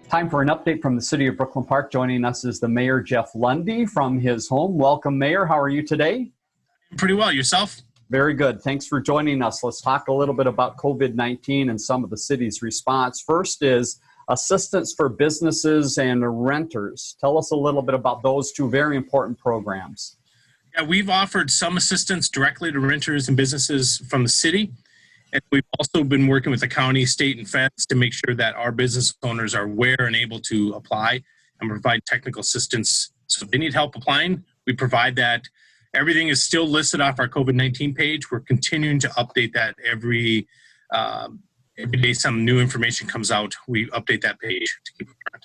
Time for an update from the City of Brooklyn Park. Joining us is the Mayor, Jeff Lundy, from his home. Welcome, Mayor. How are you today? Pretty well. Yourself? Very good. Thanks for joining us. Let's talk a little bit about COVID-19 and some of the city's response. First is assistance for businesses and renters. Tell us a little bit about those two very important programs. Yeah, we've offered some assistance directly to renters and businesses from the city. And we've also been working with the county, state, and feds to make sure that our business owners are aware and able to apply and provide technical assistance. So if they need help applying, we provide that. Everything is still listed off our COVID-19 page. We're continuing to update that every day some new information comes out. We update that page to keep it current.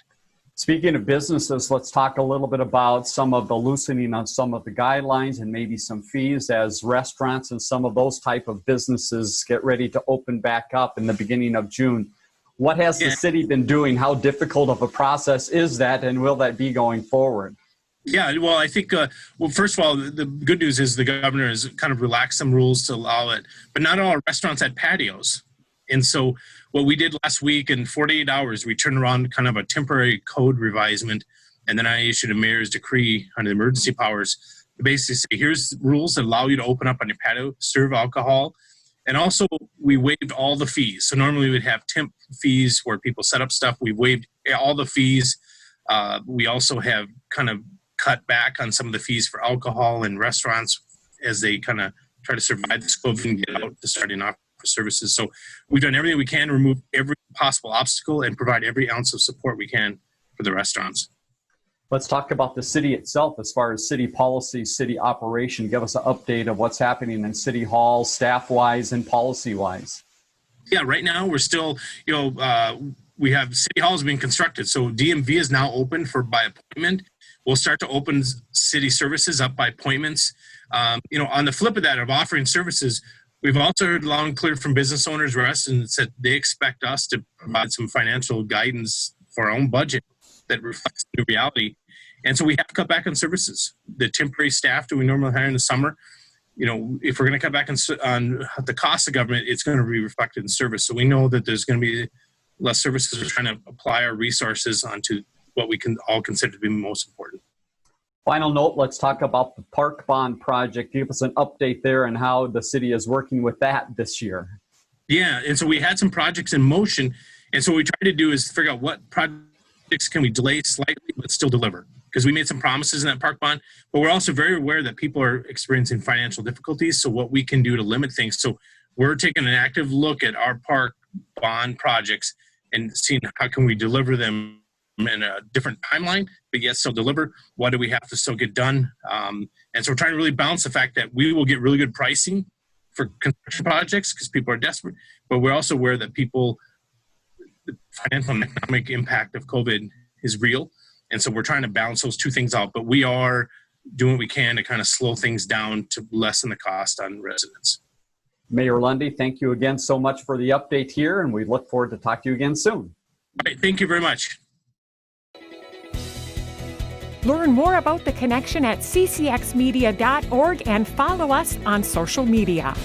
Speaking of businesses, let's talk a little bit about some of the loosening of some of the guidelines and maybe some fees as restaurants and some of those type of businesses get ready to open back up in the beginning of June. What has the city been doing? How difficult of a process is that, and will that be going forward? Yeah, well, I think, well, first of all, the good news is the governor has kind of relaxed some rules to allow it, but not all restaurants had patios. And so what we did last week, in 48 hours, we turned around kind of a temporary code revisement, and then I issued a mayor's decree under the emergency powers to basically say, here's rules that allow you to open up on your patio, serve alcohol. And also, we waived all the fees. So normally we'd have temp fees where people set up stuff. We waived all the fees. We also have kind of cut back on some of the fees for alcohol in restaurants as they kind of try to survive this COVID and get out to starting off for services. So we've done everything we can to remove every possible obstacle and provide every ounce of support we can for the restaurants. Let's talk about the city itself as far as city policy, city operation. Give us an update of what's happening in City Hall, staff-wise and policy-wise. Yeah, right now we're still, we have City Hall is being constructed. So DMV is now open by appointment. We'll start to open city services up by appointments. On the flip of that, of offering services, we've also heard loud and clear from business owners, residents, that they expect us to provide some financial guidance for our own budget that reflects the new reality. And so we have to cut back on services. The temporary staff that we normally hire in the summer, if we're going to cut back on the cost of government, it's going to be reflected in service. So we know that there's going to be less services. We're trying to apply our resources onto what we can all consider to be most important. Final note, let's talk about the park bond project. Give us an update there and how the city is working with that this year. Yeah, and so we had some projects in motion. And so what we tried to do is figure out what projects can we delay slightly but still deliver. Because we made some promises in that park bond, but we're also very aware that people are experiencing financial difficulties. So what we can do to limit things. So we're taking an active look at our park bond projects and seeing how can we deliver them in a different timeline, but yet still deliver. What do we have to still get done? And so we're trying to really balance the fact that we will get really good pricing for construction projects because people are desperate, but we're also aware that the financial and economic impact of COVID is real. And so we're trying to balance those two things out, but we are doing what we can to kind of slow things down to lessen the cost on residents. Mayor Lundy, thank you again so much for the update here, and we look forward to talk to you again soon. All right, thank you very much. Learn more about The Connection at ccxmedia.org and follow us on social media.